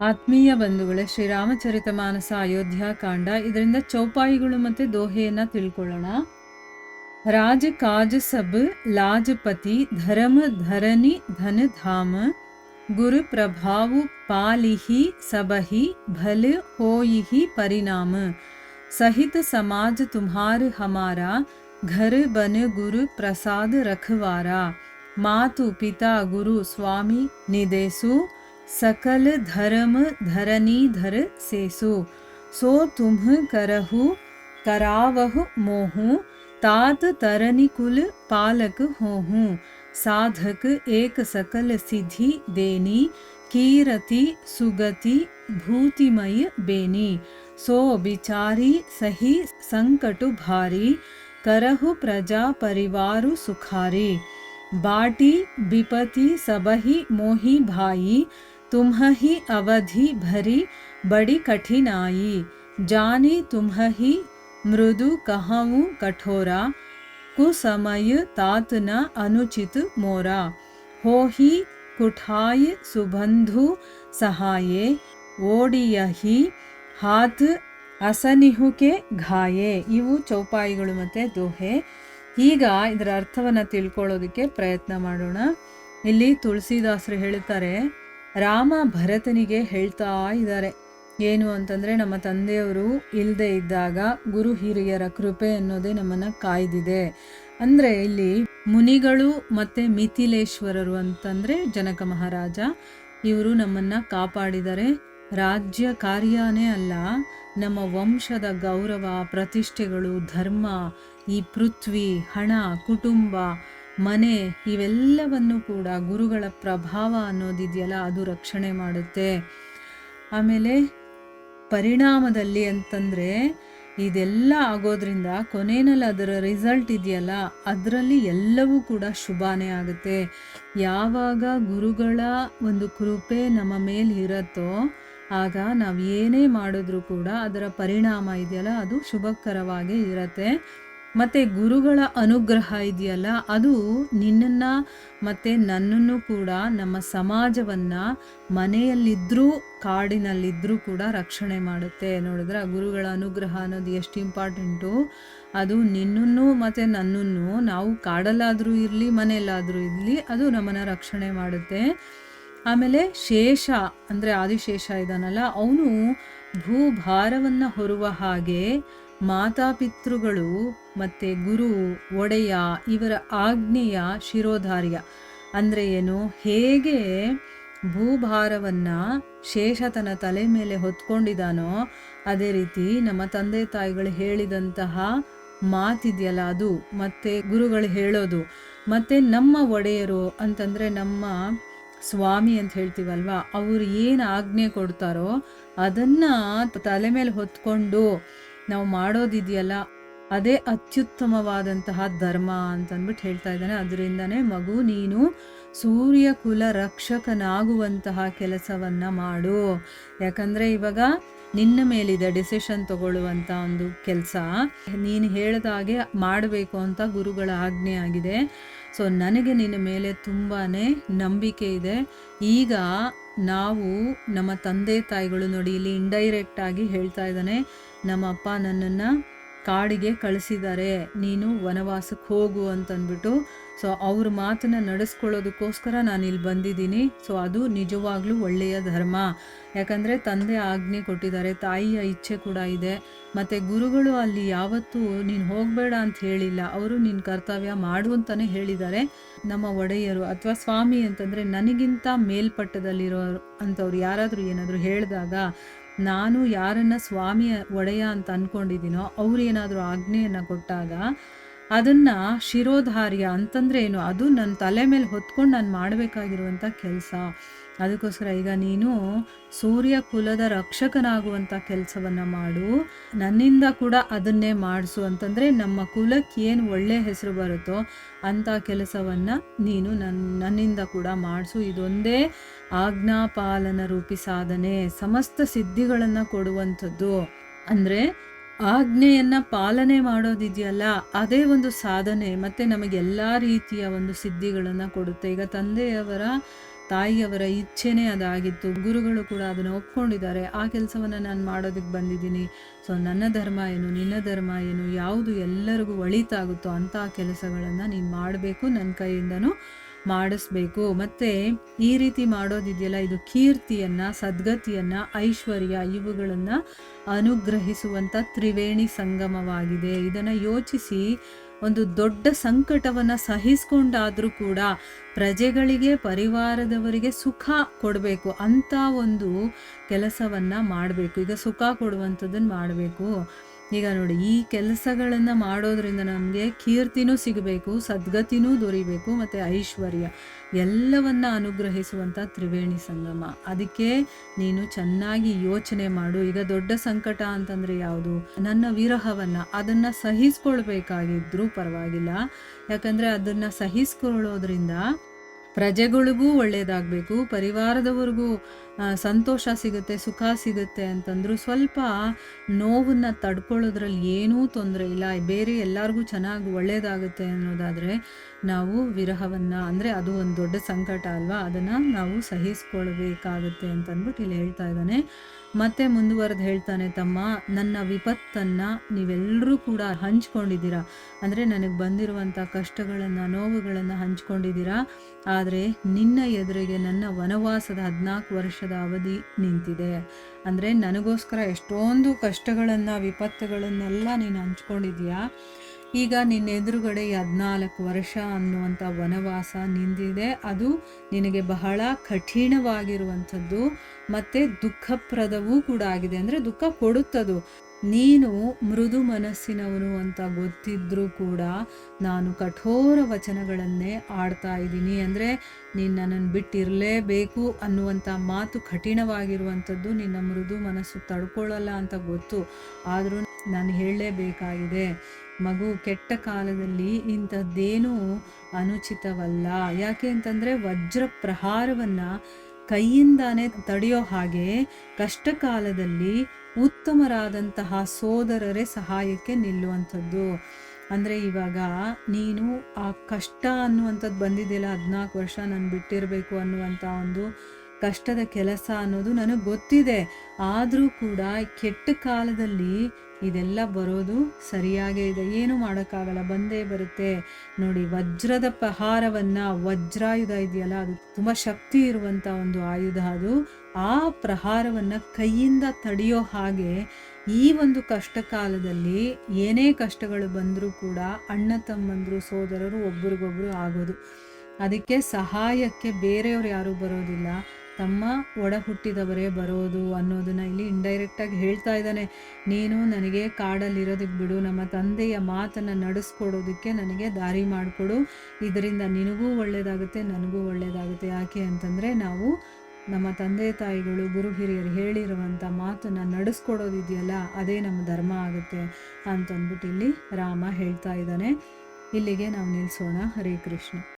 ಆತ್ಮೀಯ ಬಂಧುಗಳೇ, ಶ್ರೀರಾಮಚರಿತಮಾನಸ ಅಯೋಧ್ಯಾಕಾಂಡ, ಇದರಿಂದ ಚೌಪಾಯಿಗಳು ಮತ್ತು ದೋಹೆಯನ್ನು ತಿಳ್ಕೊಳ್ಳೋಣ. ರಾಜ ಕಾಜ ಸಬ್ ಲಾಜಪತಿ ಧರ್ಮ ಧರಣಿ ಧನ ಧಾಮ ಗುರು ಪ್ರಭಾವು ಪಾಲಿಹಿ सबहि भल होइहि परिणाम सहित समाज तुम्हार हमारा घर बन गुरु प्रसाद रखवारा मातु पिता गुरु स्वामी निदेसु सकल धर्म धरनी धर सेसु सो तुम करहु करावहु मोहु तात तरनी कुल पालक होहूँ साधक एक सकल सिद्धि देनी कीरति सुगति भूतिमय बेनी सो बिचारी सही संकटु भारी करहु प्रजा परिवारु सुखारी बाटी विपति सबहि मोहि भाई तुम्हि अवधि भरी बड़ी कठिनाई जानी तुम्हि मृदु कहूँ कठोरा कुसमय तात न अनुचित मोरा हो ही कुठाय सुबंधु सहाये ಓಡಿಯಹಿ ಹಾತ್ ಅಸನಿಹುಕೆ ಘಾಯೆ. ಇವು ಚೌಪಾಯಿಗಳು ಮತ್ತು ದೋಹೆ. ಈಗ ಇದರ ಅರ್ಥವನ್ನು ತಿಳ್ಕೊಳ್ಳೋದಕ್ಕೆ ಪ್ರಯತ್ನ ಮಾಡೋಣ. ಇಲ್ಲಿ ತುಳಸಿದಾಸರು ಹೇಳ್ತಾರೆ, ರಾಮ ಭರತನಿಗೆ ಹೇಳ್ತಾ ಇದ್ದಾರೆ ಏನು ಅಂತಂದರೆ, ನಮ್ಮ ತಂದೆಯವರು ಇಲ್ಲದೆ ಇದ್ದಾಗ ಗುರು ಹಿರಿಯರ ಕೃಪೆ ಅನ್ನೋದೇ ನಮ್ಮನ್ನು ಕಾಯ್ದಿದೆ. ಅಂದರೆ ಇಲ್ಲಿ ಮುನಿಗಳು ಮತ್ತು ಮಿಥಿಲೇಶ್ವರರು ಅಂತಂದರೆ ಜನಕ ಮಹಾರಾಜ, ಇವರು ನಮ್ಮನ್ನು ಕಾಪಾಡಿದ್ದಾರೆ. ರಾಜ್ಯ ಕಾರ್ಯನೇ ಅಲ್ಲ, ನಮ್ಮ ವಂಶದ ಗೌರವ ಪ್ರತಿಷ್ಠೆಗಳು, ಧರ್ಮ, ಈ ಪೃಥ್ವಿ, ಹಣ, ಕುಟುಂಬ, ಮನೆ ಇವೆಲ್ಲವನ್ನು ಕೂಡ ಗುರುಗಳ ಪ್ರಭಾವ ಅನ್ನೋದಿದೆಯಲ್ಲ ಅದು ರಕ್ಷಣೆ ಮಾಡುತ್ತೆ. ಆಮೇಲೆ ಪರಿಣಾಮದಲ್ಲಿ ಅಂತಂದರೆ ಇದೆಲ್ಲ ಆಗೋದ್ರಿಂದ ಕೊನೆಯಲ್ಲಿ ಅದರ ರಿಸಲ್ಟ್ ಇದೆಯಲ್ಲ ಅದರಲ್ಲಿ ಎಲ್ಲವೂ ಕೂಡ ಶುಭನೇ ಆಗುತ್ತೆ. ಯಾವಾಗ ಗುರುಗಳ ಒಂದು ಕೃಪೆ ನಮ್ಮ ಮೇಲೆ ಇರುತ್ತೋ ಆಗ ನಾವು ಏನೇ ಮಾಡಿದ್ರೂ ಕೂಡ ಅದರ ಪರಿಣಾಮ ಇದೆಯಲ್ಲ ಅದು ಶುಭಕರವಾಗೇ ಇರುತ್ತೆ. ಮತ್ತು ಗುರುಗಳ ಅನುಗ್ರಹ ಇದೆಯಲ್ಲ ಅದು ನಿನ್ನನ್ನು ಮತ್ತು ನನ್ನನ್ನು ಕೂಡ, ನಮ್ಮ ಸಮಾಜವನ್ನು ಮನೆಯಲ್ಲಿದ್ದರೂ ಕಾಡಿನಲ್ಲಿದ್ದರೂ ಕೂಡ ರಕ್ಷಣೆ ಮಾಡುತ್ತೆ. ನೋಡಿದ್ರೆ ಗುರುಗಳ ಅನುಗ್ರಹ ಅನ್ನೋದು ಎಷ್ಟು ಇಂಪಾರ್ಟೆಂಟು. ಅದು ನಿನ್ನನ್ನು ಮತ್ತು ನನ್ನನ್ನು, ನಾವು ಕಾಡಲ್ಲಾದರೂ ಇರಲಿ ಮನೆಯಲ್ಲಾದರೂ ಇರಲಿ, ಅದು ನಮ್ಮನ್ನು ರಕ್ಷಣೆ ಮಾಡುತ್ತೆ. ಆಮೇಲೆ ಶೇಷ ಅಂದರೆ ಆದಿಶೇಷ ಇದ್ದಾನಲ್ಲ, ಅವನು ಭೂಭಾರವನ್ನು ಹೊರುವ ಹಾಗೆ ಮಾತಾಪಿತೃಗಳು ಮತ್ತು ಗುರು ಒಡೆಯ ಇವರ ಆಜ್ಞೆಯ ಶಿರೋಧಾರ್ಯ. ಅಂದರೆ ಏನು, ಹೇಗೆ ಭೂಭಾರವನ್ನು ಶೇಷ ತನ್ನ ತಲೆ ಮೇಲೆ ಹೊತ್ಕೊಂಡಿದ್ದಾನೋ ಅದೇ ರೀತಿ ನಮ್ಮ ತಂದೆ ತಾಯಿಗಳು ಹೇಳಿದಂತಹ ಮಾತಿದೆಯಲ್ಲ ಅದು, ಮತ್ತು ಗುರುಗಳು ಹೇಳೋದು, ಮತ್ತು ನಮ್ಮ ಒಡೆಯರು ಅಂತಂದರೆ ನಮ್ಮ ಸ್ವಾಮಿ ಅಂತ ಹೇಳ್ತೀವಲ್ವ, ಅವರು ಏನು ಆಜ್ಞೆ ಕೊಡ್ತಾರೋ ಅದನ್ನು ತಲೆ ಮೇಲೆ ಹೊತ್ಕೊಂಡು ನಾವು ಮಾಡೋದಿದೆಯಲ್ಲ ಅದೇ ಅತ್ಯುತ್ತಮವಾದಂತಹ ಧರ್ಮ ಅಂತಂದ್ಬಿಟ್ಟು ಹೇಳ್ತಾ ಇದ್ದಾನೆ. ಅದರಿಂದನೇ ಮಗು, ನೀನು ಸೂರ್ಯ ಕುಲ ರಕ್ಷಕನಾಗುವಂತಹ ಕೆಲಸವನ್ನು ಮಾಡು. ಯಾಕಂದರೆ ಇವಾಗ ನಿನ್ನ ಮೇಲಿದೆ ಡಿಸಿಷನ್ ತಗೊಳ್ಳುವಂಥ ಒಂದು ಕೆಲಸ. ನೀನು ಹೇಳಿದಾಗೆ ಮಾಡಬೇಕು ಅಂತ ಗುರುಗಳ ಆಜ್ಞೆ ಆಗಿದೆ. ಸೊ ನನಗೆ ನಿನ್ನ ಮೇಲೆ ತುಂಬಾ ನಂಬಿಕೆ ಇದೆ. ಈಗ ನಾವು ನಮ್ಮ ತಂದೆ ತಾಯಿಗಳು ನೋಡಿ, ಇಲ್ಲಿ ಇಂಡೈರೆಕ್ಟಾಗಿ ಹೇಳ್ತಾ ಇದ್ದಾನೆ, ನಮ್ಮಪ್ಪ ನನ್ನನ್ನು ಕಾಡಿಗೆ ಕಳಿಸಿದ್ದಾರೆ, ನೀನು ವನವಾಸಕ್ಕೆ ಹೋಗು ಅಂತಂದ್ಬಿಟ್ಟು. ಸೊ ಅವ್ರ ಮಾತನ್ನು ನಡೆಸ್ಕೊಳ್ಳೋದಕ್ಕೋಸ್ಕರ ನಾನು ಇಲ್ಲಿ ಬಂದಿದ್ದೀನಿ. ಸೊ ಅದು ನಿಜವಾಗ್ಲೂ ಒಳ್ಳೆಯ ಧರ್ಮ. ಯಾಕಂದರೆ ತಂದೆ ಆಜ್ಞೆ ಕೊಟ್ಟಿದ್ದಾರೆ, ತಾಯಿಯ ಇಚ್ಛೆ ಕೂಡ ಇದೆ. ಮತ್ತು ಗುರುಗಳು ಅಲ್ಲಿ ಯಾವತ್ತೂ ನೀನು ಹೋಗಬೇಡ ಅಂತ ಹೇಳಿಲ್ಲ, ಅವರು ನಿನ್ನ ಕರ್ತವ್ಯ ಮಾಡು ಅಂತಲೇ ಹೇಳಿದ್ದಾರೆ. ನಮ್ಮ ಒಡೆಯರು ಅಥವಾ ಸ್ವಾಮಿ ಅಂತಂದರೆ ನನಗಿಂತ ಮೇಲ್ಪಟ್ಟದಲ್ಲಿರೋರು ಅಂಥವ್ರು ಯಾರಾದರೂ ಏನಾದರೂ ಹೇಳಿದಾಗ, ನಾನು ಯಾರನ್ನು ಸ್ವಾಮಿಯ ಒಡೆಯ ಅಂತ ಅಂದ್ಕೊಂಡಿದ್ದೀನೋ ಅವ್ರು ಏನಾದರೂ ಆಜ್ಞೆಯನ್ನು ಕೊಟ್ಟಾಗ ಅದನ್ನು ಶಿರೋಧಾರ್ಯ ಅಂತಂದರೆ ಏನು, ಅದು ನನ್ನ ತಲೆ ಮೇಲೆ ಹೊತ್ಕೊಂಡು ನಾನು ಮಾಡಬೇಕಾಗಿರುವಂಥ ಕೆಲಸ. ಅದಕ್ಕೋಸ್ಕರ ಈಗ ನೀನು ಸೂರ್ಯ ಕುಲದ ರಕ್ಷಕನಾಗುವಂಥ ಕೆಲಸವನ್ನು ಮಾಡು, ನನ್ನಿಂದ ಕೂಡ ಅದನ್ನೇ ಮಾಡಿಸು ಅಂತಂದರೆ ನಮ್ಮ ಕುಲಕ್ಕೆ ಏನು ಒಳ್ಳೆಯ ಹೆಸರು ಬರುತ್ತೋ ಅಂಥ ಕೆಲಸವನ್ನು ನೀನು ನನ್ನಿಂದ ಕೂಡ ಮಾಡಿಸು. ಇದೊಂದೇ ಆಜ್ಞಾಪಾಲನ ರೂಪಿ ಸಾಧನೆ, ಸಮಸ್ತ ಸಿದ್ಧಿಗಳನ್ನು ಕೊಡುವಂಥದ್ದು. ಅಂದರೆ ಆಜ್ಞೆಯನ್ನು ಪಾಲನೆ ಮಾಡೋದಿದೆಯಲ್ಲ ಅದೇ ಒಂದು ಸಾಧನೆ, ಮತ್ತು ನಮಗೆಲ್ಲ ರೀತಿಯ ಒಂದು ಸಿದ್ಧಿಗಳನ್ನು ಕೊಡುತ್ತೆ. ಈಗ ತಂದೆಯವರ ತಾಯಿಯವರ ಇಚ್ಛೆನೇ ಅದಾಗಿತ್ತು, ಗುರುಗಳು ಕೂಡ ಅದನ್ನು ಒಪ್ಕೊಂಡಿದ್ದಾರೆ, ಆ ಕೆಲಸವನ್ನು ನಾನು ಮಾಡೋದಕ್ಕೆ ಬಂದಿದ್ದೀನಿ. ಸೊ ನನ್ನ ಧರ್ಮ ಏನು, ನಿನ್ನ ಧರ್ಮ ಏನು, ಯಾವುದು ಎಲ್ಲರಿಗೂ ಒಳಿತಾಗುತ್ತೋ ಅಂಥ ಕೆಲಸಗಳನ್ನು ನೀನು ಮಾಡಬೇಕು, ನನ್ನ ಕೈಯಿಂದನೂ ಮಾಡಿಸ್ಬೇಕು. ಮತ್ತು ಈ ರೀತಿ ಮಾಡೋದಿದೆಯಲ್ಲ, ಇದು ಕೀರ್ತಿಯನ್ನು, ಸದ್ಗತಿಯನ್ನು, ಐಶ್ವರ್ಯ ಇವುಗಳನ್ನು ಅನುಗ್ರಹಿಸುವಂಥ ತ್ರಿವೇಣಿ ಸಂಗಮವಾಗಿದೆ. ಇದನ್ನು ಯೋಚಿಸಿ, ಒಂದು ದೊಡ್ಡ ಸಂಕಟವನ್ನು ಸಹಿಸ್ಕೊಂಡಾದರೂ ಕೂಡ ಪ್ರಜೆಗಳಿಗೆ, ಪರಿವಾರದವರಿಗೆ ಸುಖ ಕೊಡಬೇಕು ಅಂಥ ಒಂದು ಕೆಲಸವನ್ನು ಮಾಡಬೇಕು. ಈಗ ಸುಖ ಕೊಡುವಂಥದ್ದನ್ನು ಮಾಡಬೇಕು. ಈಗ ನೋಡಿ, ಈ ಕೆಲಸಗಳನ್ನು ಮಾಡೋದ್ರಿಂದ ನಮಗೆ ಕೀರ್ತಿನೂ ಸಿಗಬೇಕು, ಸದ್ಗತಿನೂ ದೊರಿಬೇಕು, ಮತ್ತು ಐಶ್ವರ್ಯ ಎಲ್ಲವನ್ನ ಅನುಗ್ರಹಿಸುವಂಥ ತ್ರಿವೇಣಿ ಸಂಗಮ. ಅದಕ್ಕೆ ನೀನು ಚೆನ್ನಾಗಿ ಯೋಚನೆ ಮಾಡು. ಈಗ ದೊಡ್ಡ ಸಂಕಟ ಅಂತಂದರೆ ಯಾವುದು? ನನ್ನ ವಿರಹವನ್ನು, ಅದನ್ನು ಸಹಿಸ್ಕೊಳ್ಬೇಕಾಗಿದ್ರೂ ಪರವಾಗಿಲ್ಲ. ಯಾಕಂದರೆ ಅದನ್ನು ಸಹಿಸ್ಕೊಳ್ಳೋದ್ರಿಂದ ಪ್ರಜೆಗಳಿಗೂ ಒಳ್ಳೆಯದಾಗಬೇಕು, ಪರಿವಾರದವ್ರಿಗೂ ಸಂತೋಷ ಸಿಗುತ್ತೆ, ಸುಖ ಸಿಗುತ್ತೆ ಅಂತಂದ್ರು ಸ್ವಲ್ಪ ನೋವನ್ನು ತಡ್ಕೊಳ್ಳೋದ್ರಲ್ಲಿ ಏನೂ ತೊಂದರೆ ಇಲ್ಲ. ಬೇರೆ ಎಲ್ಲರಿಗೂ ಚೆನ್ನಾಗಿ ಒಳ್ಳೆಯದಾಗುತ್ತೆ ಅನ್ನೋದಾದರೆ ನಾವು ವಿರಹವನ್ನು, ಅಂದರೆ ಅದು ಒಂದು ದೊಡ್ಡ ಸಂಕಟ ಅಲ್ವಾ, ಅದನ್ನು ನಾವು ಸಹಿಸ್ಕೊಳ್ಬೇಕಾಗುತ್ತೆ ಅಂತಂದ್ಬಿಟ್ಟು ಇಲ್ಲಿ ಹೇಳ್ತಾ ಇದ್ದಾನೆ. ಮತ್ತೆ ಮುಂದುವರೆದು ಹೇಳ್ತಾನೆ, ತಮ್ಮ ನನ್ನ ವಿಪತ್ತನ್ನು ನೀವೆಲ್ಲರೂ ಕೂಡ ಹಂಚ್ಕೊಂಡಿದ್ದೀರಾ, ಅಂದರೆ ನನಗೆ ಬಂದಿರುವಂಥ ಕಷ್ಟಗಳನ್ನು, ನೋವುಗಳನ್ನು ಹಂಚ್ಕೊಂಡಿದ್ದೀರಾ. ಆದರೆ ನಿನ್ನ ಎದುರಿಗೆ ನನ್ನ ವನವಾಸದ 14 ವರ್ಷದ ಅವಧಿ ನಿಂತಿದೆ. ಅಂದರೆ ನನಗೋಸ್ಕರ ಎಷ್ಟೊಂದು ಕಷ್ಟಗಳನ್ನು, ವಿಪತ್ತುಗಳನ್ನೆಲ್ಲ ನೀನು ಹಂಚ್ಕೊಂಡಿದ್ದೀಯಾ. ಈಗ ನಿನ್ನ ಎದುರುಗಡೆ 14 ವರ್ಷ ಅನ್ನುವಂಥ ವನವಾಸ ನಿಂದಿದೆ. ಅದು ನಿನಗೆ ಬಹಳ ಕಠಿಣವಾಗಿರುವಂಥದ್ದು ಮತ್ತು ದುಃಖಪ್ರದವೂ ಕೂಡ ಆಗಿದೆ. ಅಂದರೆ ದುಃಖ ಕೊಡುತ್ತದು. ನೀನು ಮೃದು ಮನಸ್ಸಿನವನು ಅಂತ ಗೊತ್ತಿದ್ರೂ ಕೂಡ ನಾನು ಕಠೋರ ವಚನಗಳನ್ನೇ ಆಡ್ತಾ ಇದ್ದೀನಿ. ಅಂದರೆ ನೀನು ನನ್ನನ್ನು ಬಿಟ್ಟಿರಲೇಬೇಕು ಅನ್ನುವಂಥ ಮಾತು ಕಠಿಣವಾಗಿರುವಂಥದ್ದು ನಿನ್ನ ಮೃದು ಮನಸ್ಸು ತಡ್ಕೊಳ್ಳಲ್ಲ ಅಂತ ಗೊತ್ತು. ಆದರೂ ನಾನು ಹೇಳಲೇಬೇಕಾಗಿದೆ. ಮಗು, ಕೆಟ್ಟ ಕಾಲದಲ್ಲಿ ಇಂಥದ್ದೇನೂ ಅನುಚಿತವಲ್ಲ. ಯಾಕೆ ಅಂತಂದರೆ ವಜ್ರ ಪ್ರಹಾರವನ್ನು ಕೈಯಿಂದಾನೇ ತಡೆಯೋ ಹಾಗೆ ಕಷ್ಟ ಕಾಲದಲ್ಲಿ ಉತ್ತಮರಾದಂತಹ ಸೋದರರೇ ಸಹಾಯಕ್ಕೆ ನಿಲ್ಲುವಂಥದ್ದು. ಅಂದರೆ ಇವಾಗ ನೀನು ಆ ಕಷ್ಟ ಅನ್ನುವಂಥದ್ದು ಬಂದಿದೆಯಲ್ಲ, 14 ವರ್ಷ ನಾನು ಬಿಟ್ಟಿರಬೇಕು ಅನ್ನುವಂಥ ಒಂದು ಕಷ್ಟದ ಕೆಲಸ ಅನ್ನೋದು ನನಗೆ ಗೊತ್ತಿದೆ. ಆದರೂ ಕೂಡ ಕೆಟ್ಟ ಕಾಲದಲ್ಲಿ ಇದೆಲ್ಲ ಬರೋದು ಸರಿಯಾಗೇ ಇದೆ, ಏನು ಮಾಡೋಕ್ಕಾಗಲ್ಲ, ಬಂದೇ ಬರುತ್ತೆ. ನೋಡಿ, ವಜ್ರದ ಪ್ರಹಾರವನ್ನು, ವಜ್ರಾಯುಧ ಇದೆಯಲ್ಲ, ಅದು ತುಂಬ ಶಕ್ತಿ ಇರುವಂಥ ಒಂದು ಆಯುಧ. ಅದು ಆ ಪ್ರಹಾರವನ್ನು ಕೈಯಿಂದ ತಡೆಯೋ ಹಾಗೆ ಈ ಒಂದು ಕಷ್ಟ ಕಾಲದಲ್ಲಿ ಏನೇ ಕಷ್ಟಗಳು ಬಂದರೂ ಕೂಡ ಅಣ್ಣ ತಮ್ಮಂದರು, ಸೋದರರು ಒಬ್ರಿಗೊಬ್ರು ಆಗೋದು. ಅದಕ್ಕೆ ಸಹಾಯಕ್ಕೆ ಬೇರೆಯವರು ಯಾರೂ ಬರೋದಿಲ್ಲ, ತಮ್ಮ ಒಡ ಹುಟ್ಟಿದವರೇ ಬರೋದು ಅನ್ನೋದನ್ನ ಇಲ್ಲಿ ಇಂಡೈರೆಕ್ಟಾಗಿ ಹೇಳ್ತಾ ಇದ್ದಾನೆ. ನೀನು ನನಗೆ ಕಾಡಲ್ಲಿರೋದಕ್ಕೆ ಬಿಡು, ನಮ್ಮ ತಂದೆಯ ಮಾತನ್ನು ನಡೆಸ್ಕೊಡೋದಕ್ಕೆ ನನಗೆ ದಾರಿ ಮಾಡಿಕೊಡು. ಇದರಿಂದ ನಿನಗೂ ಒಳ್ಳೆಯದಾಗುತ್ತೆ, ನನಗೂ ಒಳ್ಳೆಯದಾಗುತ್ತೆ. ಯಾಕೆ ಅಂತಂದರೆ ನಾವು ನಮ್ಮ ತಂದೆ ತಾಯಿಗಳು, ಗುರು ಹಿರಿಯರು ಹೇಳಿರುವಂಥ ಮಾತನ್ನು ನಡೆಸ್ಕೊಡೋದಿದೆಯಲ್ಲ, ಅದೇ ನಮ್ಮ ಧರ್ಮ ಆಗುತ್ತೆ ಅಂತಂದ್ಬಿಟ್ಟು ಇಲ್ಲಿ ರಾಮ ಹೇಳ್ತಾ ಇದ್ದಾನೆ. ಇಲ್ಲಿಗೆ ನಾವು ನಿಲ್ಲಿಸೋಣ. ಹರೇ ಕೃಷ್ಣ.